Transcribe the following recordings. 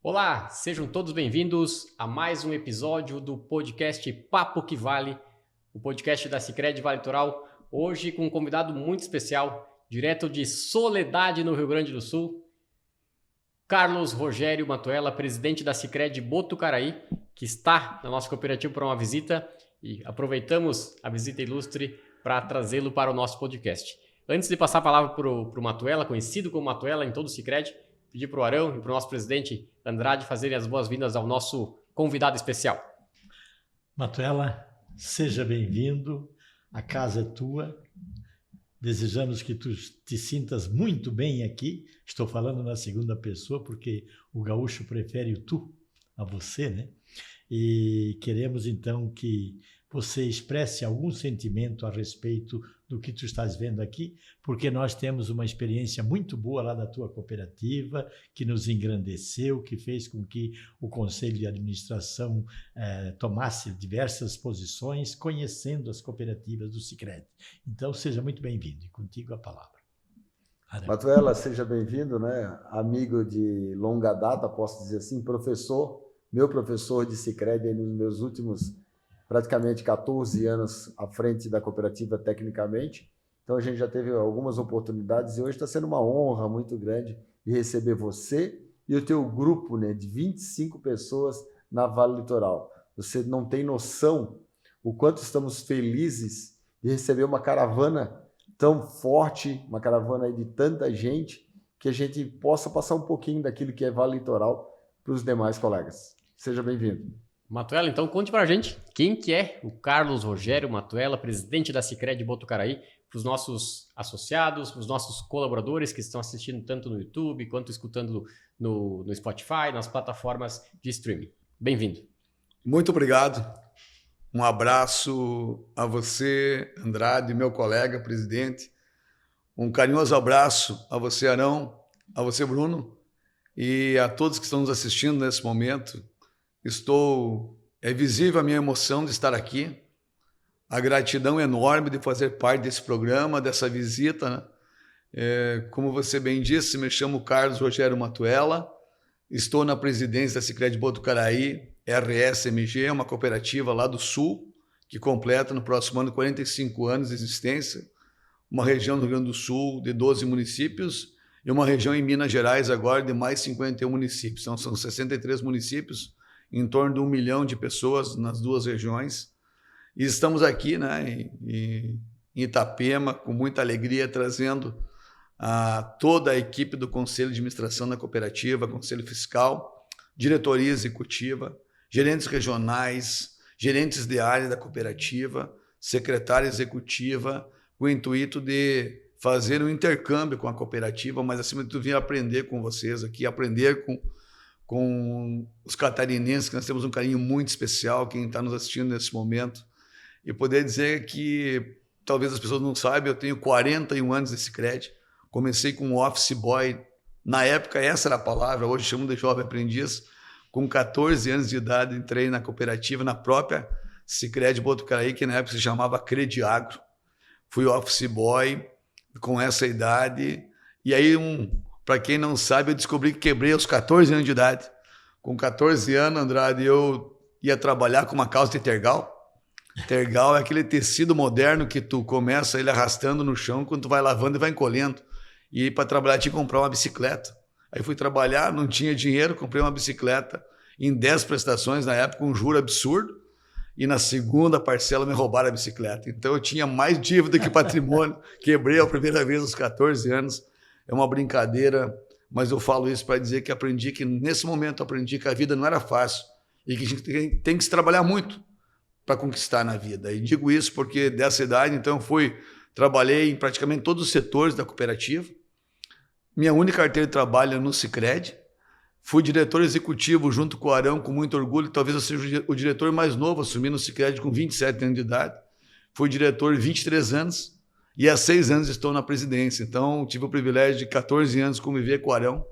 Olá, sejam todos bem-vindos a mais um episódio do podcast Papo que Vale, o podcast da Sicredi Vale Litoral, hoje com um convidado muito especial, direto de Soledade, no Rio Grande do Sul, Carlos Rogério Matuella, presidente da Sicredi Botucaraí, que está na nossa cooperativa para uma visita e aproveitamos a visita ilustre para trazê-lo para o nosso podcast. Antes de passar a palavra para o Matuella, conhecido como Matuella em todo o Sicredi, pedir para o Arão e para o nosso presidente Andrade fazerem as boas-vindas ao nosso convidado especial. Matuella, seja bem-vindo, a casa é tua, desejamos que tu te sintas muito bem aqui, estou falando na segunda pessoa porque o gaúcho prefere o tu a você, né? E queremos então que você expresse algum sentimento a respeito do que tu estás vendo aqui, porque nós temos uma experiência muito boa lá da tua cooperativa, que nos engrandeceu, que fez com que o Conselho de Administração tomasse diversas posições, conhecendo as cooperativas do Sicredi. Então, seja muito bem-vindo, e contigo a palavra. Matuella, seja bem-vindo, né? Amigo de longa data, posso dizer assim, meu professor de Sicredi nos meus últimos praticamente 14 anos à frente da cooperativa tecnicamente. Então a gente já teve algumas oportunidades e hoje está sendo uma honra muito grande de receber você e o teu grupo, né, de 25 pessoas na Vale Litoral. Você não tem noção o quanto estamos felizes de receber uma caravana tão forte, uma caravana de tanta gente, que a gente possa passar um pouquinho daquilo que é Vale Litoral para os demais colegas. Seja bem-vindo. Matuella, então conte para a gente quem que é o Carlos Rogério Matuella, presidente da Sicredi Botucaraí, para os nossos associados, para os nossos colaboradores que estão assistindo tanto no YouTube quanto escutando no Spotify, nas plataformas de streaming. Bem-vindo. Muito obrigado. Um abraço a você, Andrade, meu colega, presidente. Um carinhoso abraço a você, Arão, a você, Bruno, e a todos que estão nos assistindo nesse momento. É visível a minha emoção de estar aqui, a gratidão enorme de fazer parte desse programa, dessa visita, né? Como você bem disse, me chamo Carlos Rogério Matuella, estou na presidência da Sicredi Botucaraí, RSMG, uma cooperativa lá do Sul, que completa no próximo ano 45 anos de existência, uma região do Rio Grande do Sul de 12 municípios e uma região em Minas Gerais agora de mais 51 municípios, então são 63 municípios, em torno de 1 milhão de pessoas nas duas regiões. E estamos aqui, né, em Itapema, com muita alegria, trazendo toda a equipe do Conselho de Administração da Cooperativa, Conselho Fiscal, diretoria executiva, gerentes regionais, gerentes de área da cooperativa, secretária executiva, com o intuito de fazer um intercâmbio com a cooperativa, mas acima de tudo vir aprender com vocês aqui, aprender com os catarinenses, que nós temos um carinho muito especial, quem está nos assistindo nesse momento, e poder dizer que, talvez as pessoas não saibam, eu tenho 41 anos de Sicredi, comecei como office boy, na época essa era a palavra, hoje chamam de jovem aprendiz, com 14 anos de idade entrei na cooperativa, na própria Sicredi Botucaraí, que na época se chamava Crediagro, fui office boy com essa idade, e aí para quem não sabe, eu descobri que quebrei aos 14 anos de idade. Com 14 anos, Andrade, eu ia trabalhar com uma calça de tergal. Tergal é aquele tecido moderno que tu começa ele arrastando no chão, quando tu vai lavando e vai encolhendo. E para trabalhar tinha que comprar uma bicicleta. Aí fui trabalhar, não tinha dinheiro, comprei uma bicicleta em 10 prestações, na época um juro absurdo. E na segunda parcela me roubaram a bicicleta. Então eu tinha mais dívida que patrimônio. Quebrei a primeira vez aos 14 anos. É uma brincadeira, mas eu falo isso para dizer que nesse momento aprendi que a vida não era fácil e que a gente tem que se trabalhar muito para conquistar na vida. E digo isso porque dessa idade, então, trabalhei em praticamente todos os setores da cooperativa. Minha única carteira de trabalho é no Sicredi. Fui diretor executivo junto com o Arão, com muito orgulho. Talvez eu seja o diretor mais novo, assumi no Sicredi com 27 anos de idade. Fui diretor 23 anos. E há 6 anos estou na presidência. Então, tive o privilégio de 14 anos conviver com o Arão,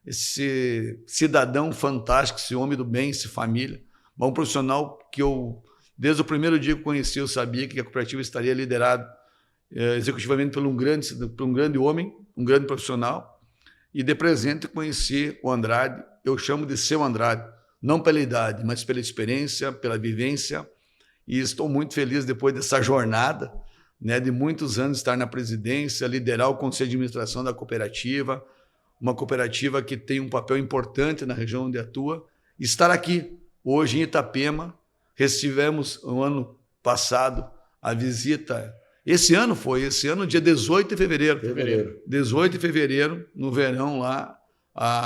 esse cidadão fantástico, esse homem do bem, esse família. Um profissional que eu, desde o primeiro dia que eu conheci, eu sabia que a cooperativa estaria liderada executivamente por um grande homem, um grande profissional. E de presente conheci o Andrade, eu chamo de seu Andrade, não pela idade, mas pela experiência, pela vivência, e estou muito feliz depois dessa jornada, né, de muitos anos estar na presidência, liderar o conselho de administração da cooperativa, uma cooperativa que tem um papel importante na região onde atua, estar aqui hoje em Itapema. Recebemos no ano passado a visita, esse ano, dia 18 de fevereiro. 18 de fevereiro, no verão lá,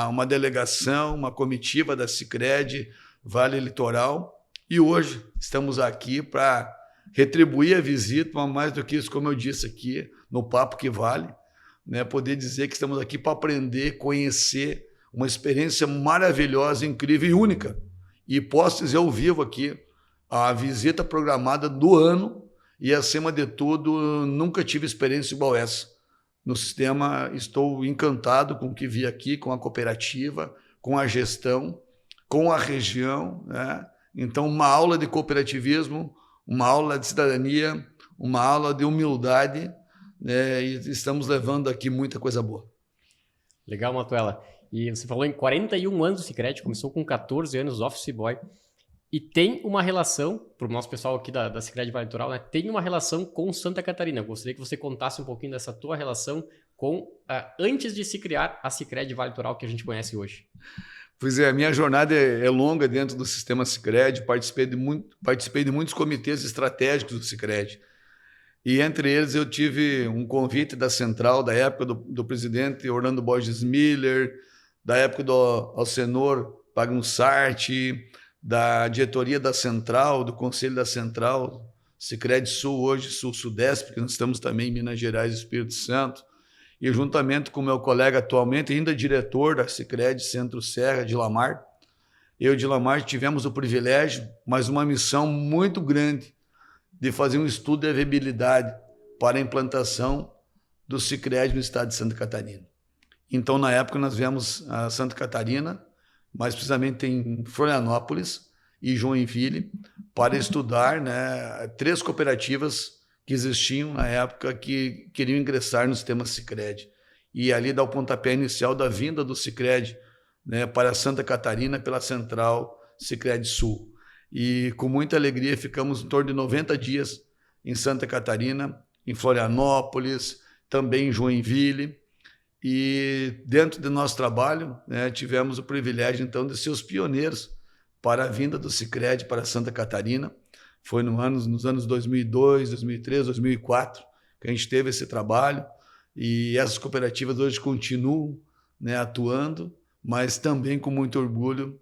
uma delegação, uma comitiva da Sicredi Vale Litoral, e hoje estamos aqui para retribuir a visita, mas mais do que isso, como eu disse aqui, no Papo que Vale, né, poder dizer que estamos aqui para aprender, conhecer uma experiência maravilhosa, incrível e única. E posso dizer ao vivo aqui, a visita programada do ano, e acima de tudo, nunca tive experiência igual essa. No sistema, estou encantado com o que vi aqui, com a cooperativa, com a gestão, com a região, né? Então, uma aula de cooperativismo, uma aula de cidadania, uma aula de humildade, né? E estamos levando aqui muita coisa boa. Legal, Matuela. E você falou em 41 anos do Sicredi, começou com 14 anos, office boy, e tem uma relação, para o nosso pessoal aqui da Sicredi Vale Litoral, né, tem uma relação com Santa Catarina. Eu gostaria que você contasse um pouquinho dessa tua relação com antes de se criar a Sicredi Vale Litoral que a gente conhece hoje. Pois é, a minha jornada é longa dentro do sistema Sicredi, participei de muitos comitês estratégicos do Sicredi. E entre eles eu tive um convite da central, da época do presidente Orlando Borges Miller, da época do Alcenor Pagnussarti, da diretoria da central, do conselho da central, Sicredi Sul, hoje Sul-Sudeste, porque nós estamos também em Minas Gerais e Espírito Santo, e juntamente com meu colega atualmente, ainda diretor da Sicredi Centro-Serra, Dilamar, eu e Dilamar tivemos o privilégio, mas uma missão muito grande, de fazer um estudo de viabilidade para a implantação do Sicredi no estado de Santa Catarina. Então, na época, nós viemos a Santa Catarina, mais precisamente em Florianópolis e Joinville, para estudar, né, 3 cooperativas que existiam na época que queriam ingressar no sistema Sicredi. E ali dá o pontapé inicial da vinda do Sicredi, né, para Santa Catarina pela central Sicredi Sul. E com muita alegria ficamos em torno de 90 dias em Santa Catarina, em Florianópolis, também em Joinville. E dentro do nosso trabalho, né, tivemos o privilégio então de ser os pioneiros para a vinda do Sicredi para Santa Catarina. Foi nos anos 2002, 2003, 2004 que a gente teve esse trabalho, e essas cooperativas hoje continuam, né, atuando, mas também com muito orgulho,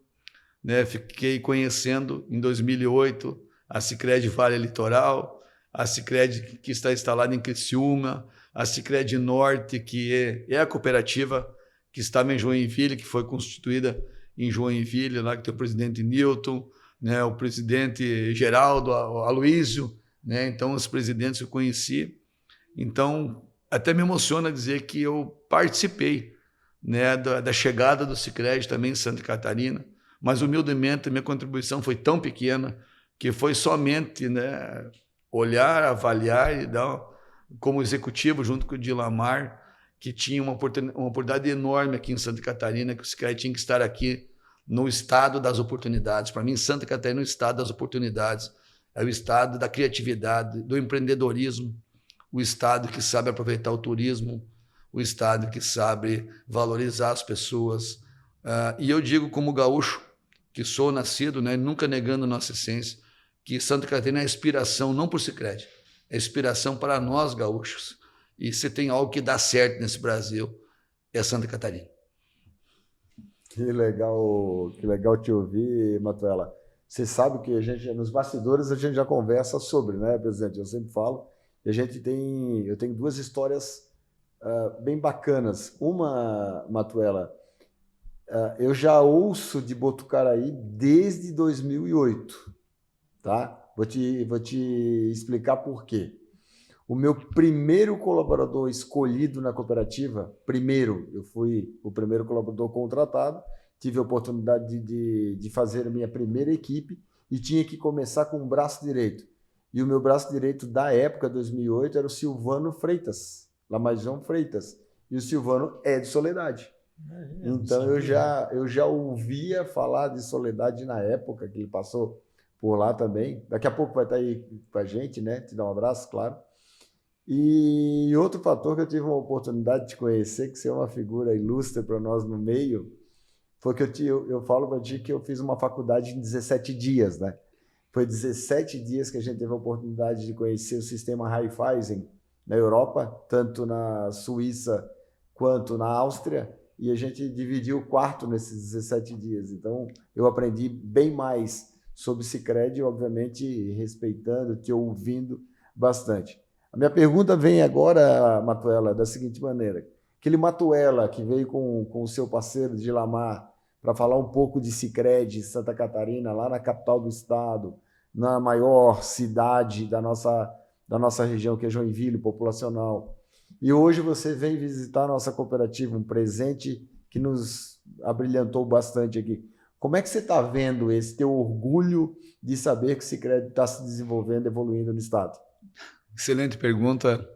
né, fiquei conhecendo em 2008 a Sicredi Vale Litoral, a Sicredi que está instalada em Criciúma, a Sicredi Norte, que é a cooperativa que estava em Joinville, que foi constituída em Joinville, lá que tem o presidente Newton, né, o presidente Geraldo, Aloísio, né, então os presidentes eu conheci. Então, até me emociona dizer que eu participei, né, da chegada do Sicredi também em Santa Catarina, mas humildemente minha contribuição foi tão pequena que foi somente, né, olhar, avaliar e dar, como executivo, junto com o Dilamar, que tinha uma oportunidade enorme aqui em Santa Catarina, que o Sicredi tinha que estar aqui no estado das oportunidades. Para mim, Santa Catarina é o estado das oportunidades, é o estado da criatividade, do empreendedorismo, o estado que sabe aproveitar o turismo, o estado que sabe valorizar as pessoas. E eu digo como gaúcho, que sou nascido, né, nunca negando nossa essência, que Santa Catarina é inspiração, não por Sicredi, é inspiração para nós gaúchos. E se tem algo que dá certo nesse Brasil, é Santa Catarina. Que legal te ouvir, Matuela. Você sabe que a gente, nos bastidores, a gente já conversa sobre, né, presidente? Eu sempre falo, eu tenho 2 histórias bem bacanas. Uma, Matuela, eu já ouço de Botucaraí desde 2008, tá? Vou te explicar por quê. O meu primeiro colaborador escolhido na cooperativa, eu fui o primeiro colaborador contratado, tive a oportunidade de fazer a minha primeira equipe e tinha que começar com o braço direito. E o meu braço direito da época, 2008, era o Silvano Freitas, Lamajão Freitas. E o Silvano é de Soledade. Então eu já ouvia falar de Soledade na época que ele passou por lá também. Daqui a pouco vai estar aí com a gente, né? Te dar um abraço, claro. E outro fator que eu tive uma oportunidade de te conhecer, que você é uma figura ilustre para nós no meio, foi que eu falo para ti que eu fiz uma faculdade em 17 dias, né? Foi 17 dias que a gente teve a oportunidade de conhecer o sistema Raiffeisen na Europa, tanto na Suíça quanto na Áustria, e a gente dividiu o quarto nesses 17 dias. Então, eu aprendi bem mais sobre Sicredi, obviamente respeitando, te ouvindo bastante. A minha pergunta vem agora, Matuela, da seguinte maneira. Aquele Matuela que veio com o seu parceiro Dilamar para falar um pouco de Sicredi, Santa Catarina, lá na capital do estado, na maior cidade da nossa região, que é Joinville, populacional. E hoje você vem visitar a nossa cooperativa, um presente que nos abrilhantou bastante aqui. Como é que você está vendo esse teu orgulho de saber que o Sicredi está se desenvolvendo, evoluindo no estado? Excelente pergunta,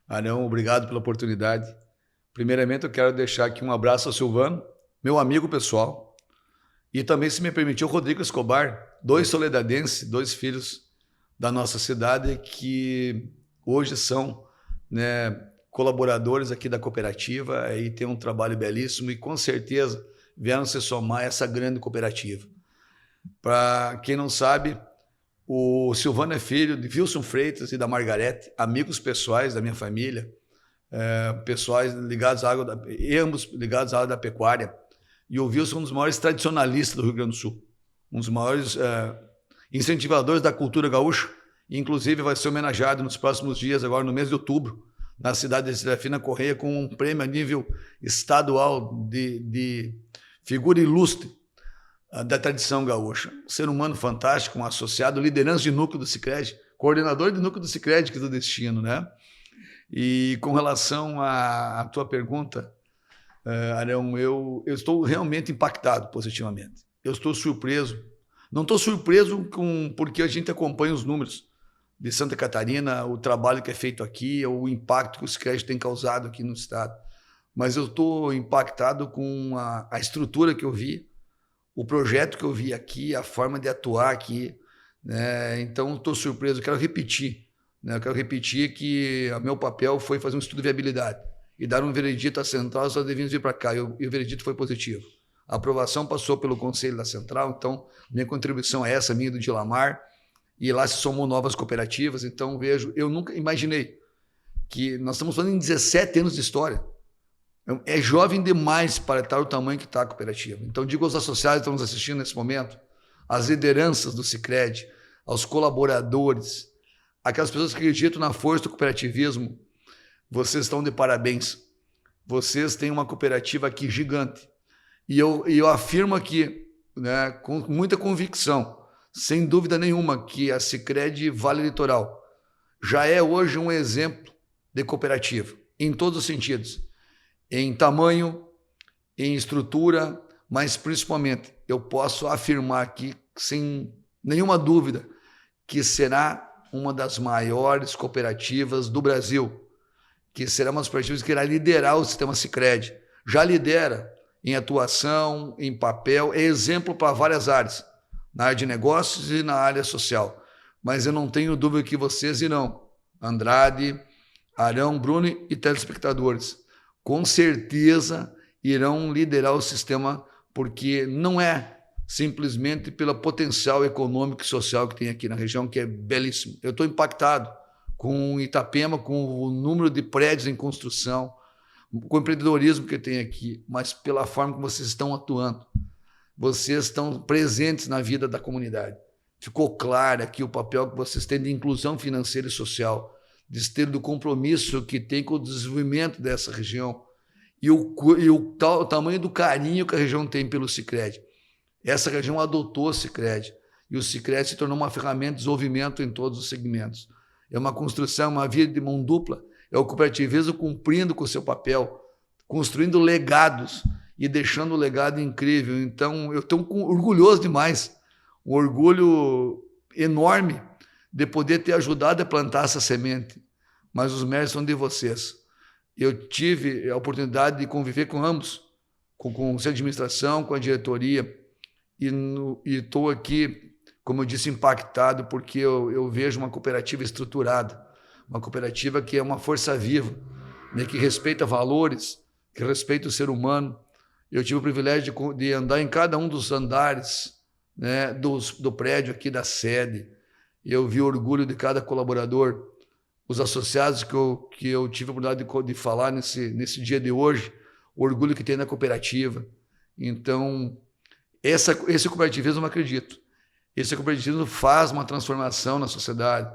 Arão. Obrigado pela oportunidade. Primeiramente, eu quero deixar aqui um abraço ao Silvano, meu amigo pessoal, e também, se me permitir, o Rodrigo Escobar, 2 soledadenses, 2 filhos da nossa cidade que hoje são, né, colaboradores aqui da cooperativa, aí tem um trabalho belíssimo e com certeza vieram se somar a essa grande cooperativa. Para quem não sabe, o Silvano é filho de Wilson Freitas e da Margarete, amigos pessoais da minha família, pessoais ligados à água, ambos ligados à área da pecuária. E o Wilson é um dos maiores tradicionalistas do Rio Grande do Sul, um dos maiores incentivadores da cultura gaúcha, e inclusive vai ser homenageado nos próximos dias, agora no mês de outubro, na cidade de Serafina Correia, com um prêmio a nível estadual de figura ilustre da tradição gaúcha. Um ser humano fantástico, um associado, liderança de núcleo do Sicredi, coordenador de núcleo do Sicredi, que é do destino, né? E com relação à tua pergunta, Arão, eu estou realmente impactado positivamente. Eu estou surpreso. Não estou surpreso porque a gente acompanha os números de Santa Catarina, o trabalho que é feito aqui, o impacto que o Sicredi tem causado aqui no estado. Mas eu estou impactado com a estrutura que eu vi, o projeto que eu vi aqui, a forma de atuar aqui, né? Então, estou surpreso. Eu quero repetir, né? Eu quero repetir que o meu papel foi fazer um estudo de viabilidade e dar um veredito à central, só devíamos vir para cá, e o veredito foi positivo. A aprovação passou pelo Conselho da Central, então minha contribuição é essa, minha do Dilamar, e lá se somou novas cooperativas. Então, vejo, eu nunca imaginei que nós estamos falando em 17 anos de história. É jovem demais para estar o tamanho que está a cooperativa. Então, digo aos associados que estão nos assistindo nesse momento, às lideranças do Sicredi, aos colaboradores, aquelas pessoas que acreditam na força do cooperativismo, vocês estão de parabéns. Vocês têm uma cooperativa aqui gigante. E eu afirmo aqui, né, com muita convicção, sem dúvida nenhuma, que a Sicredi Vale Litoral já é hoje um exemplo de cooperativa, em todos os sentidos. Em tamanho, em estrutura, mas principalmente eu posso afirmar aqui, sem nenhuma dúvida, que será uma das maiores cooperativas do Brasil, que será uma das cooperativas que irá liderar o sistema Sicredi. Já lidera em atuação, em papel, é exemplo para várias áreas, na área de negócios e na área social. Mas eu não tenho dúvida que vocês irão, Andrade, Arão, Bruno e telespectadores, com certeza irão liderar o sistema, porque não é simplesmente pelo potencial econômico e social que tem aqui na região, que é belíssimo. Eu estou impactado com Itapema, com o número de prédios em construção, com o empreendedorismo que tem aqui, mas pela forma como vocês estão atuando. Vocês estão presentes na vida da comunidade. Ficou claro aqui o papel que vocês têm de inclusão financeira e social, de ter do compromisso que tem com o desenvolvimento dessa região e o tamanho do carinho que a região tem pelo Sicredi. Essa região adotou o Sicredi e o Sicredi se tornou uma ferramenta de desenvolvimento em todos os segmentos. É uma construção, uma via de mão dupla, é o cooperativismo cumprindo com o seu papel, construindo legados e deixando um legado incrível. Então, eu estou orgulhoso demais, um orgulho enorme de poder ter ajudado a plantar essa semente, mas os méritos são de vocês. Eu tive a oportunidade de conviver com ambos, com o conselho de administração, com a diretoria, e estou aqui, como eu disse, impactado, porque eu vejo uma cooperativa estruturada, uma cooperativa que é uma força viva, né, que respeita valores, que respeita o ser humano. Eu tive o privilégio de andar em cada um dos andares, né, do prédio aqui da sede. Eu vi o orgulho de cada colaborador, os associados que eu tive a oportunidade de falar nesse dia de hoje, o orgulho que tem na cooperativa. Então, esse cooperativismo, eu acredito, esse cooperativismo faz uma transformação na sociedade.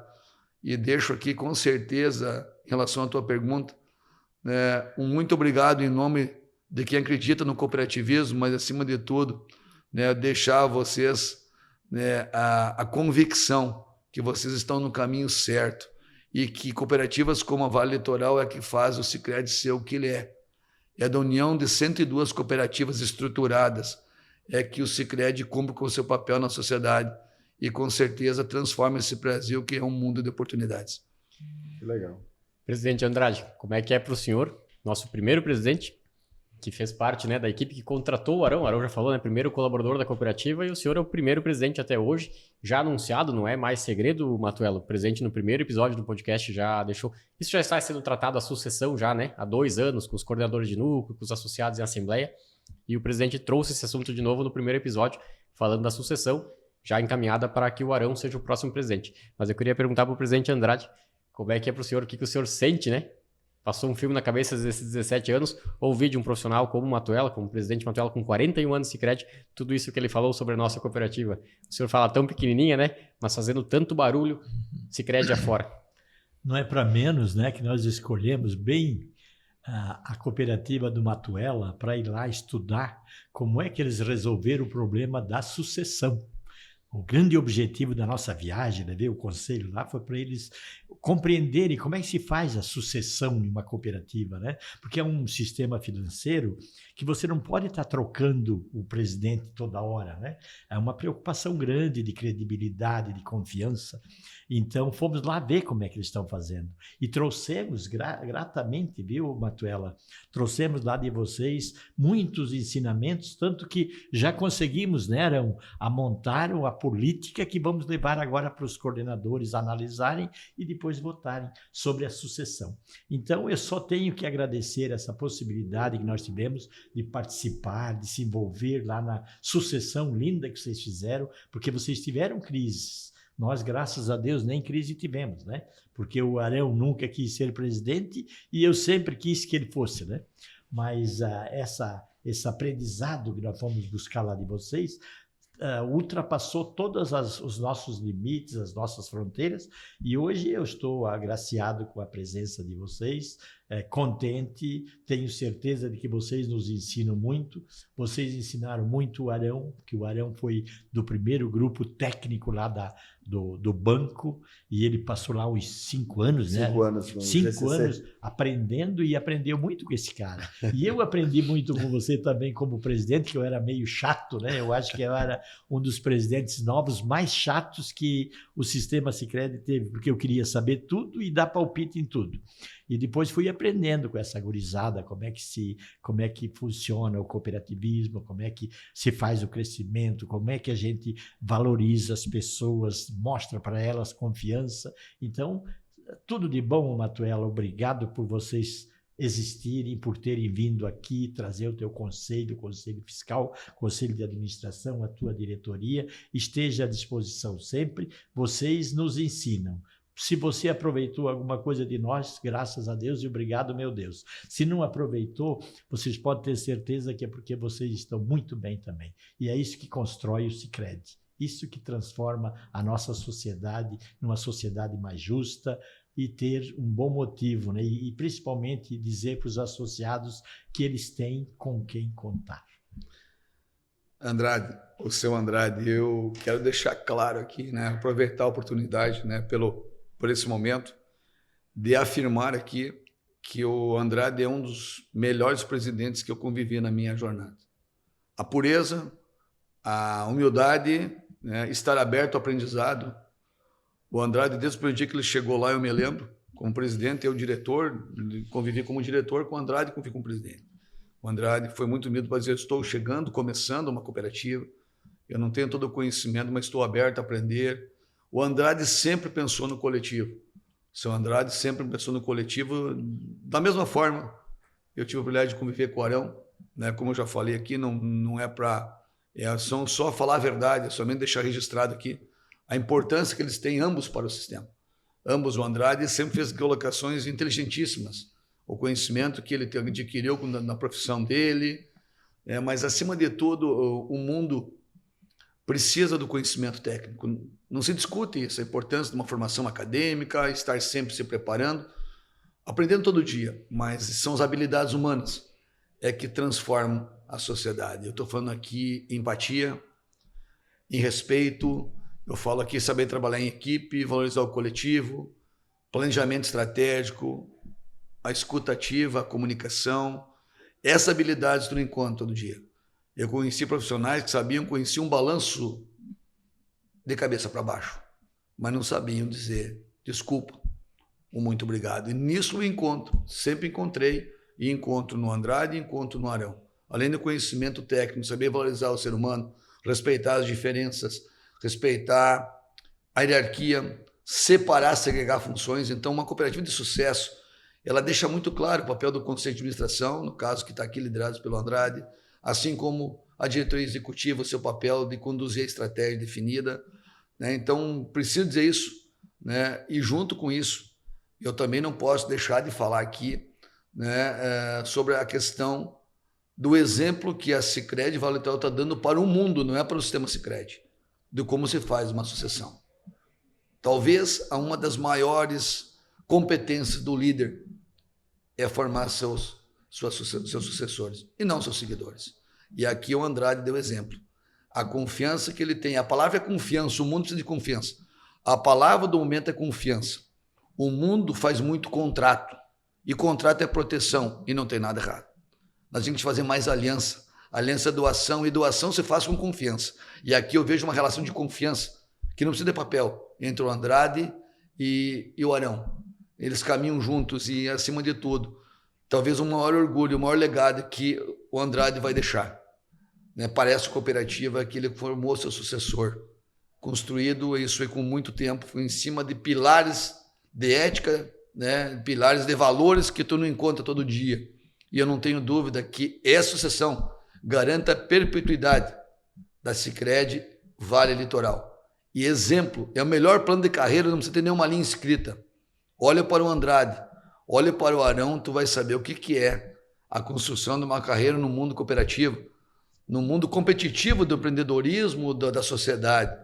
E deixo aqui, com certeza, em relação à tua pergunta, né, um muito obrigado em nome de quem acredita no cooperativismo, mas, acima de tudo, né, deixar a vocês, né, a convicção que vocês estão no caminho certo e que cooperativas como a Vale Litoral é que faz o Sicredi ser o que ele é. É da união de 102 cooperativas estruturadas é que o Sicredi cumpre com o seu papel na sociedade e, com certeza, transforma esse Brasil, que é um mundo de oportunidades. Que legal. Presidente Andrade, como é que é para o senhor, nosso primeiro presidente, que fez parte, né, da equipe que contratou o Arão já falou, né, primeiro colaborador da cooperativa, e o senhor é o primeiro presidente até hoje, já anunciado, não é mais segredo, Matuela, o presidente no primeiro episódio do podcast já deixou, isso já está sendo tratado a sucessão já, né, há 2 anos, com os coordenadores de núcleo, com os associados em assembleia, e o presidente trouxe esse assunto de novo no primeiro episódio, falando da sucessão, já encaminhada para que o Arão seja o próximo presidente. Mas eu queria perguntar para o presidente Andrade, como é que é para o senhor, o que o senhor sente, né? Passou um filme na cabeça desses 17 anos, ouvir de um profissional como o Matuela, como o presidente Matuela, com 41 anos de Sicredi, tudo isso que ele falou sobre a nossa cooperativa. O senhor fala tão pequenininha, né? Mas fazendo tanto barulho, Sicredi afora. Não é para menos, né, que nós escolhemos bem a cooperativa do Matuela para ir lá estudar como é que eles resolveram o problema da sucessão. O grande objetivo da nossa viagem, né, ver o conselho lá, foi para eles compreenderem como é que se faz a sucessão em uma cooperativa, né? Porque é um sistema financeiro que você não pode estar trocando o presidente toda hora, né? É uma preocupação grande de credibilidade, de confiança. Então, fomos lá ver como é que eles estão fazendo. E trouxemos gratamente, viu, Matuela? Trouxemos lá de vocês muitos ensinamentos, tanto que já conseguimos, né, Arão, a montar a política que vamos levar agora para os coordenadores analisarem e depois votarem sobre a sucessão. Então, eu só tenho que agradecer essa possibilidade que nós tivemos de participar, de se envolver lá na sucessão linda que vocês fizeram, porque vocês tiveram crises. Nós, graças a Deus, nem crise tivemos, né? Porque o Arão nunca quis ser presidente e eu sempre quis que ele fosse, né? Mas esse aprendizado que nós fomos buscar lá de vocês ultrapassou todos os nossos limites, as nossas fronteiras, e hoje eu estou agraciado com a presença de vocês, contente, tenho certeza de que vocês nos ensinam muito, vocês ensinaram muito o Arão, que o Arão foi do primeiro grupo técnico lá do banco, e ele passou lá uns 5 anos, né? 5 anos. 5 anos aprendendo, e aprendeu muito com esse cara. E eu aprendi muito com você também como presidente, que eu era meio chato, né? Eu acho que eu era um dos presidentes novos mais chatos que o sistema Sicredi teve, porque eu queria saber tudo e dar palpite em tudo. E depois fui aprendendo com essa gurizada como é que funciona o cooperativismo, como é que se faz o crescimento, como é que a gente valoriza as pessoas, mostra para elas confiança. Então, tudo de bom, Matuela. Obrigado por vocês existirem, por terem vindo aqui trazer o teu conselho, conselho fiscal, conselho de administração, a tua diretoria. Esteja à disposição sempre. Vocês nos ensinam. Se você aproveitou alguma coisa de nós, graças a Deus e obrigado, meu Deus. Se não aproveitou, vocês podem ter certeza que é porque vocês estão muito bem também. E é isso que constrói o Sicredi. Isso que transforma a nossa sociedade numa sociedade mais justa e ter um bom motivo, né? E principalmente dizer para os associados que eles têm com quem contar. Andrade, o seu Andrade, eu quero deixar claro aqui, né, aproveitar a oportunidade, né, por esse momento, de afirmar aqui que o Andrade é um dos melhores presidentes que eu convivi na minha jornada. A pureza, a humildade, né, estar aberto ao aprendizado. O Andrade, desde o primeiro dia que ele chegou lá, eu me lembro, como presidente, eu diretor, convivi como diretor com o Andrade e convivi como presidente. O Andrade foi muito humilde para dizer: eu estou chegando, começando uma cooperativa, eu não tenho todo o conhecimento, mas estou aberto a aprender. O Andrade sempre pensou no coletivo. O seu Andrade sempre pensou no coletivo da mesma forma. Eu tive o privilégio de conviver com o Arão, né? Como eu já falei aqui, não é para... só falar a verdade, é somente deixar registrado aqui a importância que eles têm ambos para o sistema. Ambos, o Andrade sempre fez colocações inteligentíssimas. O conhecimento que ele adquiriu na profissão dele, mas, acima de tudo, o mundo precisa do conhecimento técnico. Não se discute isso, a importância de uma formação acadêmica, estar sempre se preparando, aprendendo todo dia, mas são as habilidades humanas que transformam a sociedade. Eu estou falando aqui em empatia, em respeito, eu falo aqui saber trabalhar em equipe, valorizar o coletivo, planejamento estratégico, a escuta ativa, a comunicação. Essas habilidades tu não encontra todo dia. Eu conheci profissionais que conheciam um balanço de cabeça para baixo, mas não sabiam dizer desculpa, ou muito obrigado. E nisso eu encontro, sempre encontrei, e encontro no Andrade e encontro no Arão. Além do conhecimento técnico, saber valorizar o ser humano, respeitar as diferenças, respeitar a hierarquia, separar, segregar funções. Então, uma cooperativa de sucesso, ela deixa muito claro o papel do Conselho de Administração, no caso que está aqui liderado pelo Andrade, assim como a diretoria executiva, o seu papel de conduzir a estratégia definida, né? Então, preciso dizer isso, né? E junto com isso, eu também não posso deixar de falar aqui, né, sobre a questão do exemplo que a Sicredi Vale Litoral está dando para o mundo, não é para o sistema Sicredi, de como se faz uma sucessão. Talvez uma das maiores competências do líder é formar seus sucessores e não seus seguidores. E aqui o Andrade deu exemplo. A confiança que ele tem, a palavra é confiança, o mundo precisa de confiança. A palavra do momento é confiança. O mundo faz muito contrato, e contrato é proteção, e não tem nada errado. Nós temos que fazer mais aliança. Aliança é doação, e doação se faz com confiança. E aqui eu vejo uma relação de confiança, que não precisa de papel, entre o Andrade e o Arão. Eles caminham juntos e, acima de tudo, talvez o maior orgulho, o maior legado que o Andrade vai deixar, né? Parece cooperativa que ele formou seu sucessor, construído, isso foi com muito tempo, foi em cima de pilares de ética, né? Pilares de valores que tu não encontra todo dia. E eu não tenho dúvida que essa sucessão garanta a perpetuidade da Sicredi Vale Litoral. E exemplo, é o melhor plano de carreira, não precisa ter nenhuma linha escrita. Olha para o Andrade, olha para o Arão, tu vai saber o que é a construção de uma carreira no mundo cooperativo, no mundo competitivo do empreendedorismo, da sociedade,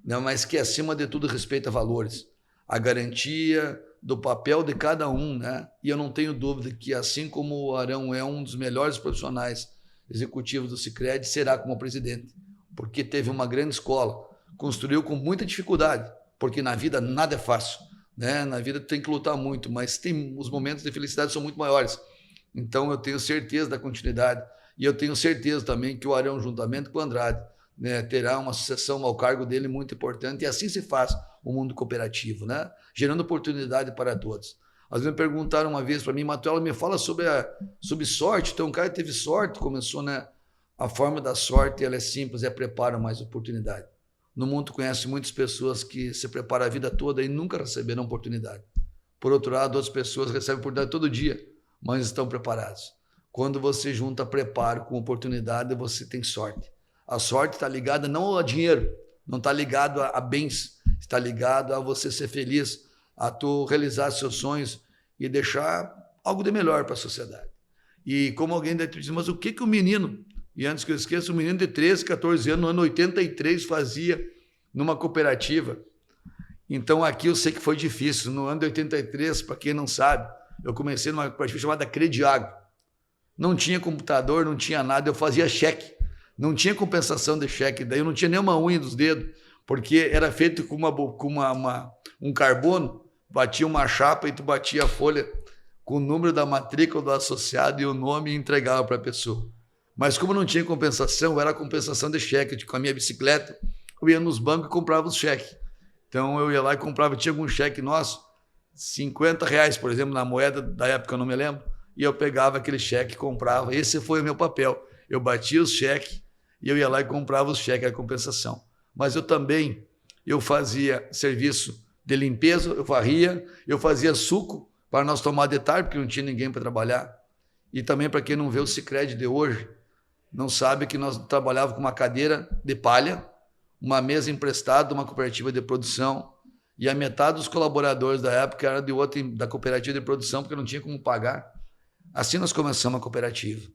né? Mas que, acima de tudo, respeita valores, a garantia do papel de cada um, né? E eu não tenho dúvida que, assim como o Arão é um dos melhores profissionais executivos do Sicredi, será como presidente, porque teve uma grande escola, construiu com muita dificuldade, porque na vida nada é fácil, né? Na vida tem que lutar muito, mas tem os momentos de felicidade são muito maiores. Então eu tenho certeza da continuidade, e eu tenho certeza também que o Arão, juntamente com o Andrade, né, terá uma sucessão ao cargo dele muito importante, e assim se faz o mundo cooperativo, né? Gerando oportunidade para todos. Às vezes me perguntaram uma vez para mim: Matuela, me fala sobre sorte. Então, o cara teve sorte, começou, né? A forma da sorte, ela é simples, é preparo mais oportunidade. No mundo conhece muitas pessoas que se preparam a vida toda e nunca receberam oportunidade. Por outro lado, outras pessoas recebem oportunidade todo dia, mas estão preparados. Quando você junta preparo com oportunidade, você tem sorte. A sorte está ligada não a dinheiro, não está ligado a bens, está ligado a você ser feliz, a tu realizar seus sonhos e deixar algo de melhor para a sociedade. E como alguém deve dizer, mas o que o menino, e antes que eu esqueça, o menino de 13, 14 anos, no ano 83, fazia numa cooperativa? Então aqui eu sei que foi difícil. No ano de 83, para quem não sabe, eu comecei numa cooperativa chamada Crediagro. Não tinha computador, não tinha nada, eu fazia cheque. Não tinha compensação de cheque, daí eu não tinha nenhuma unha dos dedos, porque era feito com um carbono, batia uma chapa e tu batia a folha com o número da matrícula do associado e o nome e entregava para a pessoa. Mas como não tinha compensação, era compensação de cheque. Com a minha bicicleta, eu ia nos bancos e comprava os cheques. Então eu ia lá e comprava, tinha algum cheque nosso, R$50, por exemplo, na moeda da época, eu não me lembro, e eu pegava aquele cheque e comprava. Esse foi o meu papel. Eu batia os cheques e eu ia lá e comprava os cheques, a compensação. Mas eu fazia serviço de limpeza, eu varria, eu fazia suco para nós tomar de tarde, porque não tinha ninguém para trabalhar. E também, para quem não vê o Sicredi de hoje, não sabe que nós trabalhávamos com uma cadeira de palha, uma mesa emprestada de uma cooperativa de produção, e a metade dos colaboradores da época era da cooperativa de produção, porque não tinha como pagar. Assim nós começamos a cooperativa.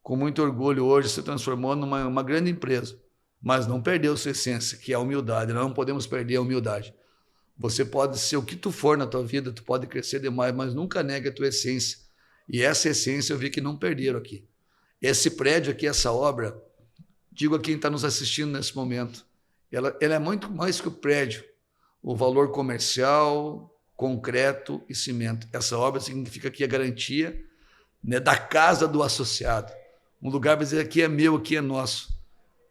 Com muito orgulho, hoje se transformou numa grande empresa, mas não perdeu sua essência, que é a humildade. Nós não podemos perder a humildade. Você pode ser o que tu for na tua vida, tu pode crescer demais, mas nunca negue a tua essência. E essa essência eu vi que não perderam aqui. Esse prédio aqui, essa obra, digo a quem está nos assistindo nesse momento, ela é muito mais que o prédio. O valor comercial, concreto e cimento. Essa obra significa que a garantia, né, da casa do associado. Um lugar para dizer aqui é meu, aqui é nosso.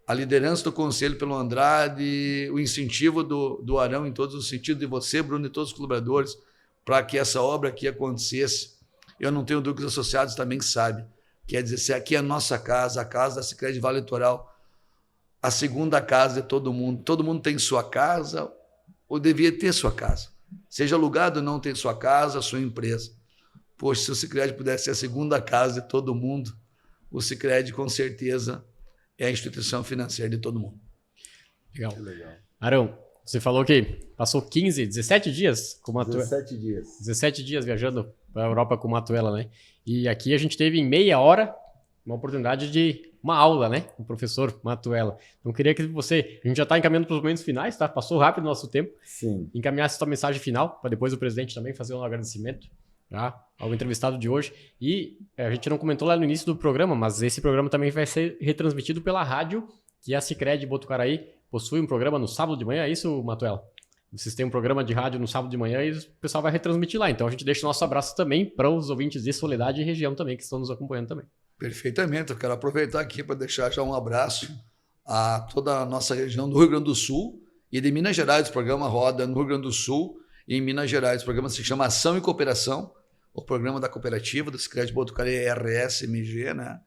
A liderança do conselho pelo Andrade, o incentivo do Arão em todos os sentidos, de você, Bruno, e todos os colaboradores, para que essa obra aqui acontecesse. Eu não tenho dúvida que os associados também sabem. Quer dizer, se aqui é a nossa casa, a casa da Sicredi Vale Litoral, a segunda casa de todo mundo tem sua casa, ou devia ter sua casa. Seja alugado ou não, tem sua casa, sua empresa. Poxa, se o Sicredi pudesse ser a segunda casa de todo mundo, o Sicredi com certeza é a instituição financeira de todo mundo. Legal. Arão, você falou que passou 17 dias com Matuela. 17 dias. 17 dias viajando para a Europa com Matuela, né? E aqui a gente teve em meia hora uma oportunidade de uma aula, né? Com o professor Matuela. Então, queria que você... A gente já está encaminhando para os momentos finais, tá? Passou rápido o nosso tempo. Sim. Encaminhasse sua mensagem final, para depois o presidente também fazer um agradecimento, tá? Ao entrevistado de hoje. E a gente não comentou lá no início do programa, mas esse programa também vai ser retransmitido pela rádio, que a Sicredi Botucaraí possui um programa no sábado de manhã, é isso, Matuela? Vocês têm um programa de rádio no sábado de manhã e o pessoal vai retransmitir lá. Então a gente deixa o nosso abraço também para os ouvintes de Soledade e região também, que estão nos acompanhando também. Perfeitamente. Eu quero aproveitar aqui para deixar já um abraço a toda a nossa região do Rio Grande do Sul e de Minas Gerais. O programa roda no Rio Grande do Sul e em Minas Gerais. O programa se chama Ação e Cooperação, o programa da cooperativa do Sicredi Botucaraí RSMG, né?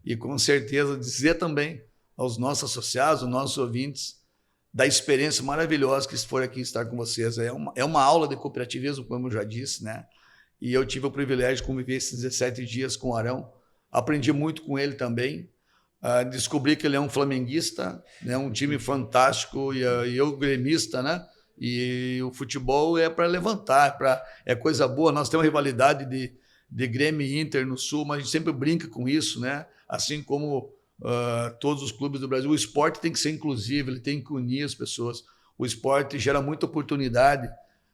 E com certeza dizer também aos nossos associados, aos nossos ouvintes, da experiência maravilhosa que for aqui estar com vocês. É uma aula de cooperativismo, como eu já disse, né? E eu tive o privilégio de conviver esses 17 dias com o Arão. Aprendi muito com ele também. Descobri que ele é um flamenguista, né? Um time fantástico, e eu gremista, né? E o futebol é para levantar, é coisa boa. Nós temos uma rivalidade de Grêmio e Inter no Sul, mas a gente sempre brinca com isso, né? Assim como todos os clubes do Brasil. O esporte tem que ser inclusivo, ele tem que unir as pessoas. O esporte gera muita oportunidade,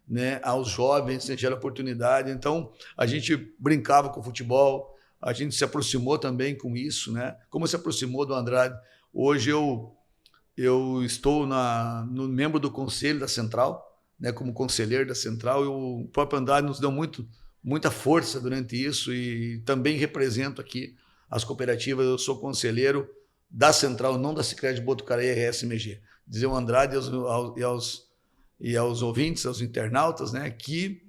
né, aos jovens, gera oportunidade. Então, a gente brincava com o futebol, a gente se aproximou também com isso, né? Como se aproximou do Andrade. Hoje eu estou no membro do conselho da Central, né, como conselheiro da Central, e o próprio Andrade nos deu muita força durante isso, e também represento aqui as cooperativas. Eu sou conselheiro da Central, não da Sicredi Botucaraí RSMG. Dizer ao Andrade e aos ouvintes, aos internautas, né, que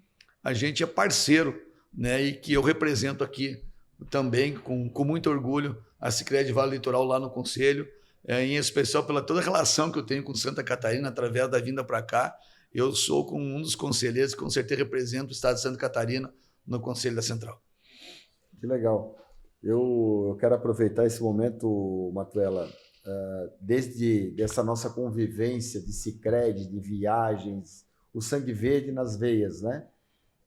a gente é parceiro, né, e que eu represento aqui também com muito orgulho a Sicredi Vale Litoral lá no Conselho, em especial pela toda a relação que eu tenho com Santa Catarina através da vinda para cá. Eu sou um dos conselheiros que com certeza represento o estado de Santa Catarina no Conselho da Central. Que legal. Eu quero aproveitar esse momento, Matuela, desde essa nossa convivência de Sicredi, de viagens, o sangue verde nas veias, né?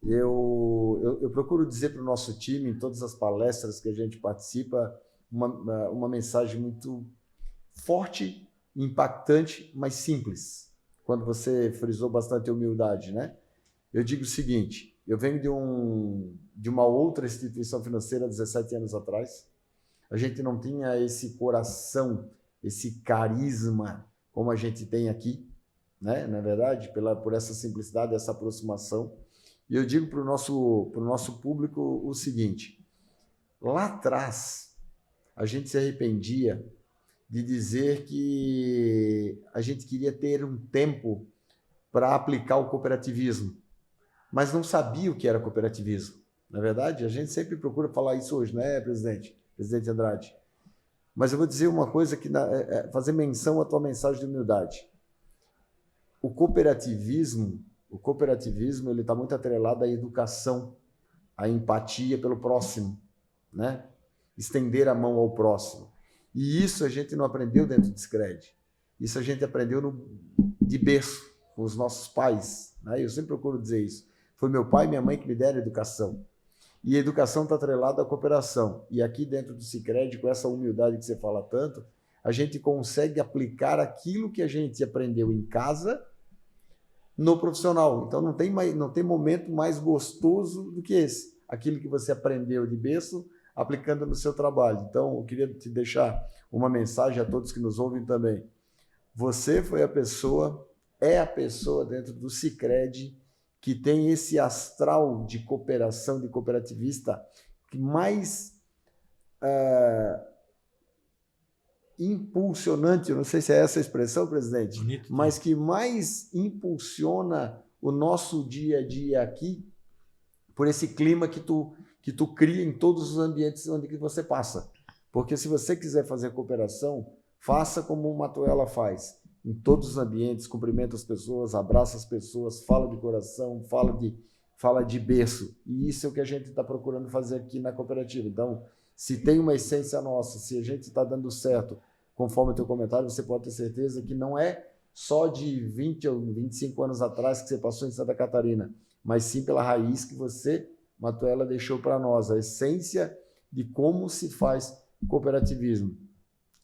Eu procuro dizer para o nosso time, em todas as palestras que a gente participa, uma mensagem muito forte, impactante, mas simples. Quando você frisou bastante a humildade, né? Eu digo o seguinte: eu venho de uma outra instituição financeira 17 anos atrás. A gente não tinha esse coração, esse carisma como a gente tem aqui, né? Na verdade, por essa simplicidade, essa aproximação. E eu digo para o nosso público o seguinte: lá atrás, a gente se arrependia de dizer que a gente queria ter um tempo para aplicar o cooperativismo, mas não sabia o que era cooperativismo. Na verdade, a gente sempre procura falar isso hoje, né, presidente? Presidente Andrade. Mas eu vou dizer uma coisa que fazer menção à tua mensagem de humildade. O cooperativismo ele está muito atrelado à educação, à empatia pelo próximo, né? Estender a mão ao próximo. E isso a gente não aprendeu dentro do Sicredi. Isso a gente aprendeu de berço, com os nossos pais, né? Eu sempre procuro dizer isso. Foi meu pai e minha mãe que me deram educação. E a educação está atrelada à cooperação. E aqui dentro do Sicredi, com essa humildade que você fala tanto, a gente consegue aplicar aquilo que a gente aprendeu em casa no profissional. Então não tem momento mais gostoso do que esse. Aquilo que você aprendeu de berço, aplicando no seu trabalho. Então eu queria te deixar uma mensagem a todos que nos ouvem também. Você foi é a pessoa dentro do Sicredi que tem esse astral de cooperação, de cooperativista, que mais impulsionante, eu não sei se é essa a expressão, presidente, bonito, mas que mais impulsiona o nosso dia a dia aqui, por esse clima que tu cria em todos os ambientes onde você passa. Porque se você quiser fazer cooperação, faça como o Matuela faz. Em todos os ambientes, cumprimenta as pessoas, abraça as pessoas, fala de coração, fala de berço. E isso é o que a gente está procurando fazer aqui na cooperativa. Então, se tem uma essência nossa, se a gente está dando certo, conforme o teu comentário, você pode ter certeza que não é só de 20 ou 25 anos atrás que você passou em Santa Catarina, mas sim pela raiz que você, Matuela, deixou para nós, a essência de como se faz cooperativismo.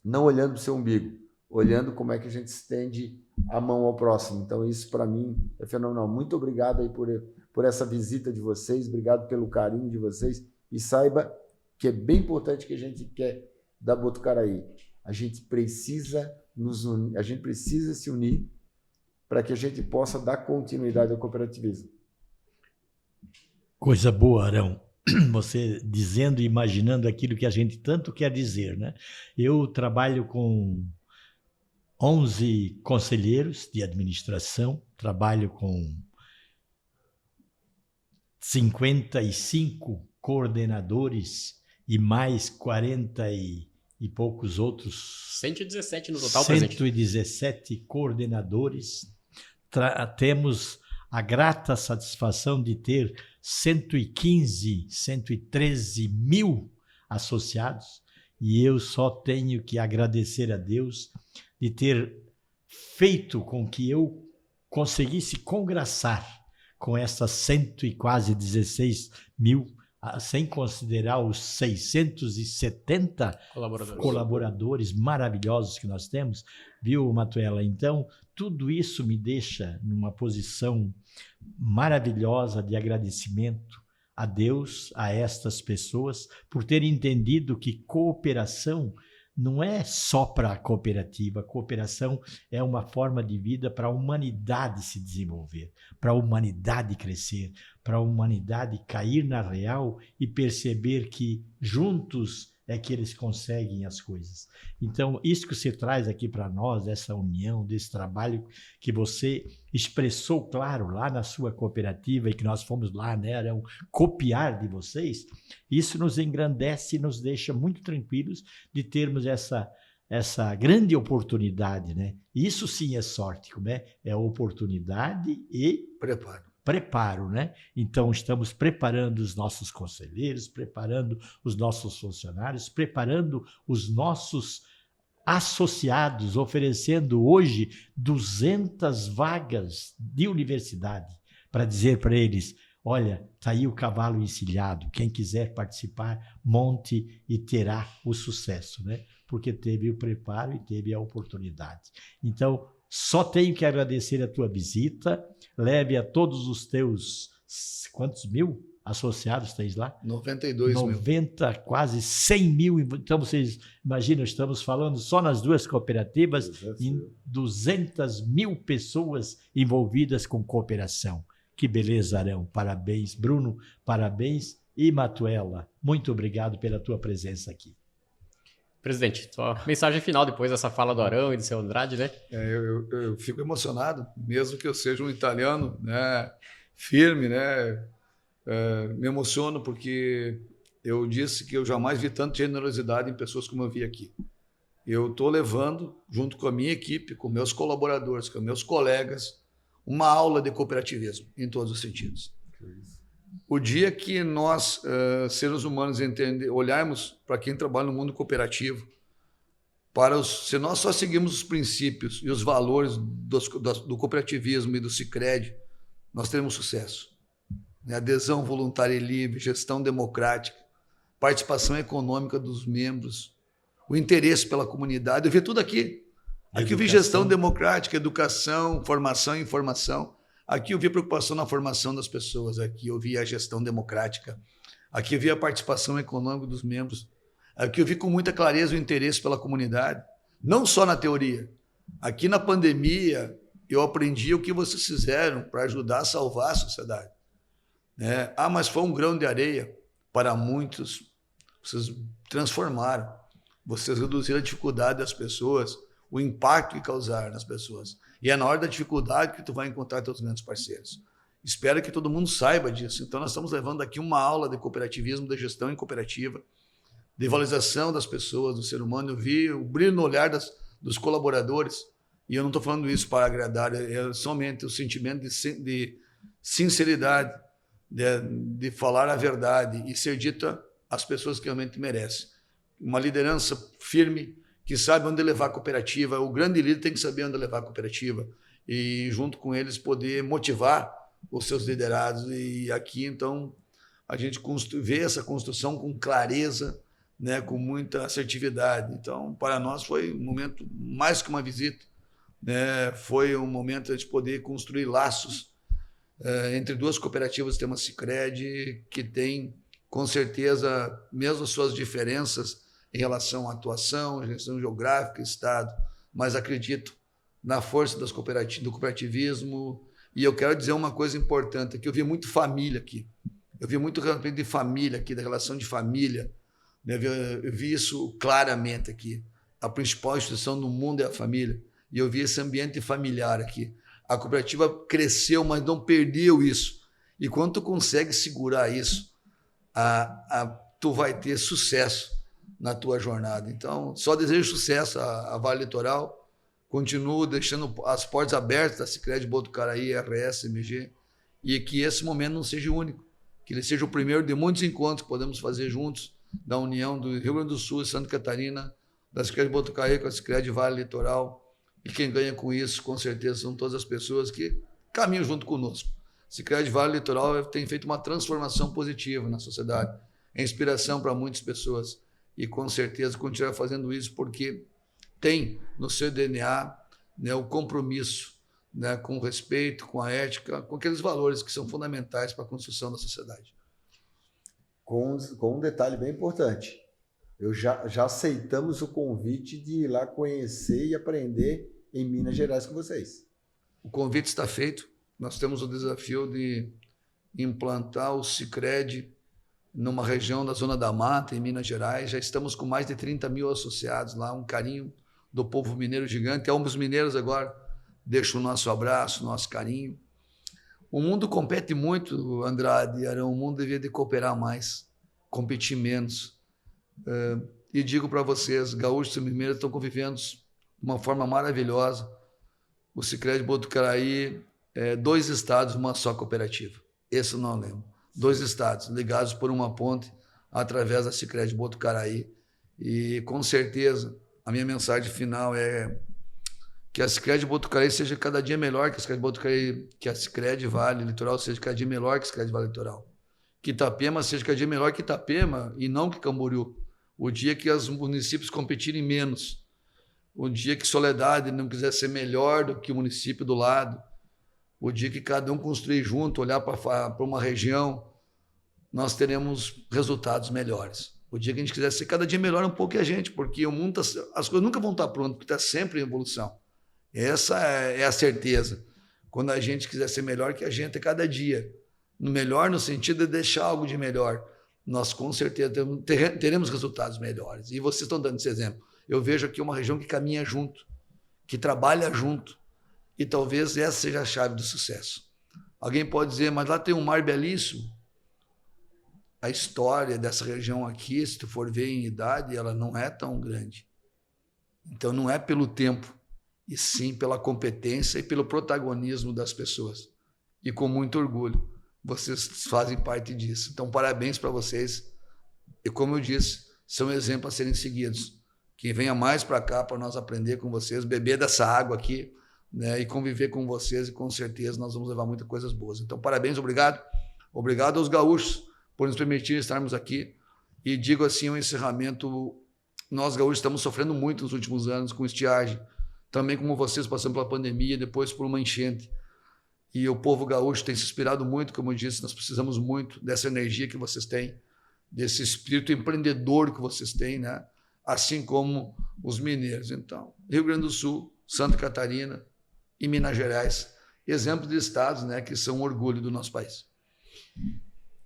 Não olhando para o seu umbigo, olhando como é que a gente estende a mão ao próximo. Então, isso para mim é fenomenal. Muito obrigado aí por essa visita de vocês, obrigado pelo carinho de vocês, e saiba que é bem importante que a gente quer da Botucaraí. A gente precisa a gente precisa se unir para que a gente possa dar continuidade ao cooperativismo. Coisa boa, Arão. Você dizendo e imaginando aquilo que a gente tanto quer dizer, né? Eu trabalho com 11 conselheiros de administração, trabalho com 55 coordenadores e mais 40 e poucos outros. 117 no total, 117 coordenadores. Temos a grata satisfação de ter 113 mil associados, e eu só tenho que agradecer a Deus de ter feito com que eu conseguisse congraçar com essas quase 16 mil, sem considerar os 670 colaboradores maravilhosos que nós temos, viu, Matuela? Então, tudo isso me deixa numa posição maravilhosa de agradecimento a Deus, a estas pessoas, por terem entendido que cooperação não é só para a cooperativa. A cooperação é uma forma de vida para a humanidade se desenvolver, para a humanidade crescer, para a humanidade cair na real e perceber que juntos é que eles conseguem as coisas. Então, isso que você traz aqui para nós, essa união, desse trabalho que você expressou, claro, lá na sua cooperativa e que nós fomos lá, né, Arão, copiar de vocês, isso nos engrandece e nos deixa muito tranquilos de termos essa grande oportunidade, né? Isso sim é sorte, como é? É oportunidade e preparo, né? Então, estamos preparando os nossos conselheiros, preparando os nossos funcionários, preparando os nossos associados, oferecendo hoje 200 vagas de universidade para dizer para eles, olha, está aí o cavalo encilhado, quem quiser participar, monte e terá o sucesso, né? Porque teve o preparo e teve a oportunidade. Então, só tenho que agradecer a tua visita, leve a todos os teus, quantos mil associados tens lá? 92 mil. 90, quase 100 mil. Então, vocês imaginam, estamos falando só nas duas cooperativas, em 200 mil pessoas envolvidas com cooperação. Que beleza, Arão. Parabéns, Bruno, parabéns. E Matuela, muito obrigado pela tua presença aqui. Presidente, sua mensagem final depois dessa fala do Arão e do seu Andrade, né? Eu fico emocionado, mesmo que eu seja um italiano, né, firme, né, Me emociono porque eu disse que eu jamais vi tanta generosidade em pessoas como eu vi aqui. Eu estou levando, junto com a minha equipe, com meus colaboradores, com meus colegas, uma aula de cooperativismo, em todos os sentidos. O dia que nós, seres humanos, olharmos para quem trabalha no mundo cooperativo, se nós só seguirmos os princípios e os valores do cooperativismo e do Sicredi, nós teremos sucesso. Adesão voluntária e livre, gestão democrática, participação econômica dos membros, o interesse pela comunidade. Eu vi tudo aqui. Aqui eu vi gestão democrática, educação, formação e informação. Aqui eu vi preocupação na formação das pessoas. Aqui eu vi a gestão democrática. Aqui eu vi a participação econômica dos membros. Aqui eu vi com muita clareza o interesse pela comunidade. Não só na teoria. Aqui na pandemia eu aprendi o que vocês fizeram para ajudar a salvar a sociedade. Mas foi um grão de areia. Para muitos, vocês transformaram. Vocês reduziram a dificuldade das pessoas, o impacto que causaram nas pessoas. E é na hora da dificuldade que tu vai encontrar teus grandes parceiros. Espero que todo mundo saiba disso. Então, nós estamos levando aqui uma aula de cooperativismo, de gestão em cooperativa, de valorização das pessoas, do ser humano. Eu vi o brilho no olhar dos colaboradores, e eu não estou falando isso para agradar, é somente o sentimento de sinceridade, de falar a verdade e ser dita às pessoas que realmente merecem. Uma liderança firme, que sabe onde levar a cooperativa. O grande líder tem que saber onde levar a cooperativa e, junto com eles, poder motivar os seus liderados. E aqui, então, a gente vê essa construção com clareza, com muita assertividade. Então, para nós foi um momento mais que uma visita, foi um momento de poder construir laços entre duas cooperativas do sistema Sicredi, que tem, com certeza, mesmo as suas diferenças em relação à atuação, gestão geográfica, Estado, mas acredito na força do cooperativismo. E eu quero dizer uma coisa importante, que eu vi muito família aqui. Eu vi muito de família aqui, da relação de família. Eu vi isso claramente aqui. A principal instituição no mundo é a família. E eu vi esse ambiente familiar aqui. A cooperativa cresceu, mas não perdeu isso. E quando tu consegue segurar isso, tu vai ter sucesso na tua jornada. Então, só desejo sucesso à Vale Litoral. Continuo deixando as portas abertas da Sicredi Botucaraí, RS, MG, e que esse momento não seja o único, que ele seja o primeiro de muitos encontros que podemos fazer juntos, da união do Rio Grande do Sul e Santa Catarina, da Sicredi Botucaraí com a Sicredi Vale Litoral. E quem ganha com isso, com certeza, são todas as pessoas que caminham junto conosco. Sicredi Vale Litoral tem feito uma transformação positiva na sociedade, é inspiração para muitas pessoas. E com certeza continuará fazendo isso porque tem no seu DNA o compromisso com o respeito, com a ética, com aqueles valores que são fundamentais para a construção da sociedade. Com um detalhe bem importante. Já aceitamos o convite de ir lá conhecer e aprender em Minas Gerais com vocês. O convite está feito. Nós temos o desafio de implantar o Sicredi numa região da Zona da Mata, em Minas Gerais. Já estamos com mais de 30 mil associados lá, um carinho do povo mineiro gigante. Ambos mineiros agora deixam o nosso abraço, o nosso carinho. O mundo compete muito, Andrade e Arão. O mundo devia de cooperar mais, competir menos. E digo para vocês, gaúchos e mineiros estão convivendo de uma forma maravilhosa. O Sicredi Botucaraí, 2 estados, uma só cooperativa. Esse eu não lembro. 2 estados ligados por uma ponte através da Sicredi Botucaraí. E, com certeza, a minha mensagem final é que a Sicredi Botucaraí seja cada dia melhor que a Sicredi Botucaraí, que a Sicredi Vale Litoral seja cada dia melhor que a Sicredi Vale Litoral. Que Itapema seja cada dia melhor que Itapema e não que Camboriú. O dia que os municípios competirem menos. O dia que Soledade não quiser ser melhor do que o município do lado. O dia que cada um construir junto, olhar para uma região, nós teremos resultados melhores. O dia que a gente quiser ser cada dia melhor um pouco que a gente, porque o mundo as coisas nunca vão estar prontas, porque está sempre em evolução. Essa é a certeza. Quando a gente quiser ser melhor que a gente, cada dia. No melhor, no sentido de deixar algo de melhor, nós com certeza teremos resultados melhores. E vocês estão dando esse exemplo. Eu vejo aqui uma região que caminha junto, que trabalha junto. E talvez essa seja a chave do sucesso. Alguém pode dizer, mas lá tem um mar belíssimo. a história dessa região aqui, se tu for ver em idade, ela não é tão grande. Então, não é pelo tempo, e sim pela competência e pelo protagonismo das pessoas. E com muito orgulho, vocês fazem parte disso. Então, parabéns para vocês. E como eu disse, são exemplos a serem seguidos. Que venha mais para cá para nós aprender com vocês, beber dessa água aqui, né, e conviver com vocês, e com certeza nós vamos levar muitas coisas boas. Então, parabéns, obrigado. Obrigado aos gaúchos por nos permitir estarmos aqui. E digo assim, um encerramento, nós gaúchos estamos sofrendo muito nos últimos anos com estiagem, também como vocês passando pela pandemia, depois por uma enchente. E o povo gaúcho tem se inspirado muito, como eu disse, nós precisamos muito dessa energia que vocês têm, desse espírito empreendedor que vocês têm, né? Assim como os mineiros. Então, Rio Grande do Sul, Santa Catarina e Minas Gerais, exemplos de estados, né, que são um orgulho do nosso país.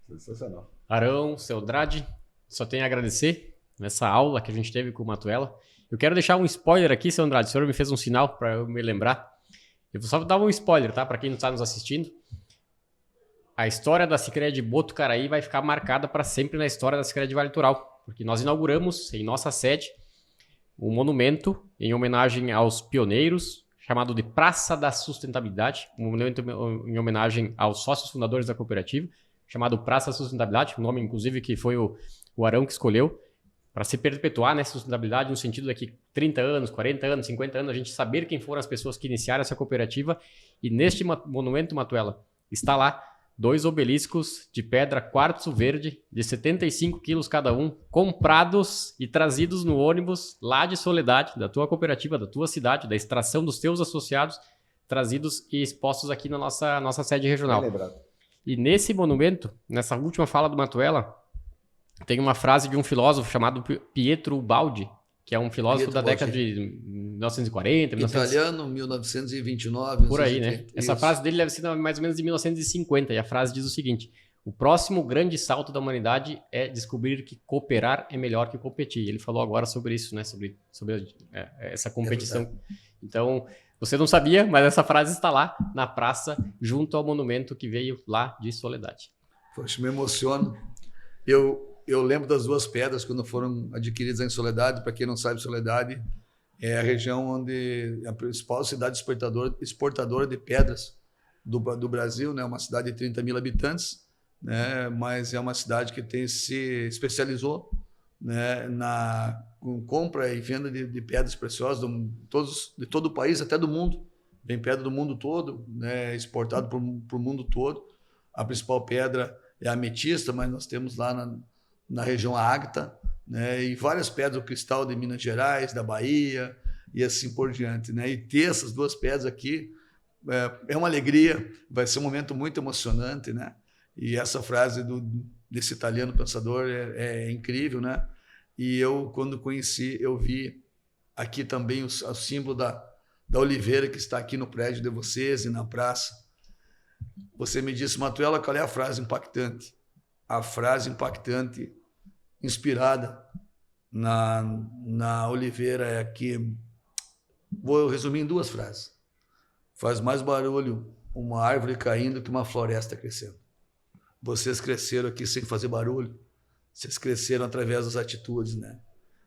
Sensacional. Arão, seu Andrade, só tenho a agradecer nessa aula que a gente teve com o Matuela. Eu quero deixar um spoiler aqui, seu Andrade. O senhor me fez um sinal para eu me lembrar. Eu vou só dar um spoiler, tá? Para quem não está nos assistindo. A história da Sicredi Botucaraí vai ficar marcada para sempre na história da Sicredi Vale Litoral, porque nós inauguramos em nossa sede um monumento em homenagem aos pioneiros, chamado de Praça da Sustentabilidade, um monumento em homenagem aos sócios fundadores da cooperativa, chamado Praça da Sustentabilidade, um nome inclusive que foi o Arão que escolheu, para se perpetuar nessa sustentabilidade, no sentido daqui 30 anos, 40 anos, 50 anos, a gente saber quem foram as pessoas que iniciaram essa cooperativa. E neste monumento, Matuela, está lá 2 obeliscos de pedra quartzo verde, de 75 quilos cada um, comprados e trazidos no ônibus lá de Soledade, da tua cooperativa, da tua cidade, da extração dos teus associados, trazidos e expostos aqui na nossa sede regional. E nesse monumento, nessa última fala do Matuela, tem uma frase de um filósofo chamado Pietro Ubaldi, que é um filósofo da década de 1940, italiano, 1929. Por aí, né? Essa frase dele deve ser mais ou menos de 1950, e a frase diz o seguinte: o próximo grande salto da humanidade é descobrir que cooperar é melhor que competir. Ele falou agora sobre isso, né? Sobre essa competição. Então, você não sabia, mas essa frase está lá na praça, junto ao monumento que veio lá de Soledade. Poxa, me emociono. Eu lembro das 2 pedras quando foram adquiridas em Soledade. Para quem não sabe, Soledade é a região onde a principal cidade exportadora de pedras do Brasil, né? Uma cidade de 30 mil habitantes, né? Mas é uma cidade que se especializou, né, na compra e venda de pedras preciosas de todo o país, até do mundo. Vem pedra do mundo todo, né, exportado para o mundo todo. A principal pedra é a ametista, mas nós temos lá na região a ágata, né, e várias pedras, o cristal de Minas Gerais, da Bahia, e assim por diante, né? E ter essas 2 pedras aqui é uma alegria, vai ser um momento muito emocionante, né? E essa frase desse italiano pensador é incrível, né? E eu, quando conheci, eu vi aqui também o símbolo da oliveira que está aqui no prédio de vocês e na praça. Você me disse, Matuela, qual é a frase impactante? A frase impactante, inspirada na oliveira, é que, vou resumir em 2 frases. Faz mais barulho uma árvore caindo que uma floresta crescendo. Vocês cresceram aqui sem fazer barulho, vocês cresceram através das atitudes, né?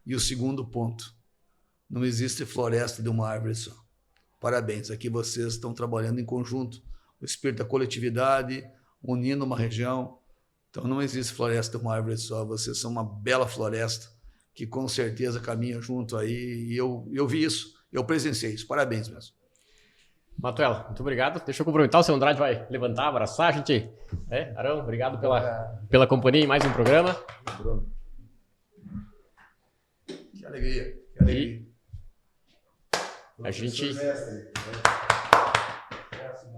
E o segundo ponto, não existe floresta de uma árvore só. Parabéns, aqui vocês estão trabalhando em conjunto, o espírito da coletividade, unindo uma região. Então não existe floresta de uma árvore só, vocês são uma bela floresta que com certeza caminha junto aí, e eu vi isso, eu presenciei isso, parabéns mesmo. Matuela, muito obrigado. Deixa eu cumprimentar, o seu Andrade vai levantar, abraçar a gente. Arão, obrigado pela companhia em mais um programa. Que alegria, que alegria. E a gente...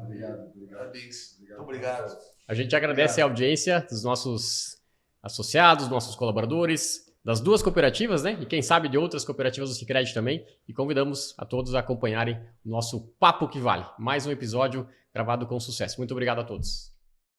Obrigado. Parabéns. Obrigado. A gente agradece a audiência dos nossos associados, nossos colaboradores, das 2 cooperativas, né? E quem sabe de outras cooperativas do Sicredi também. E convidamos a todos a acompanharem o nosso Papo que Vale. Mais um episódio gravado com sucesso. Muito obrigado a todos.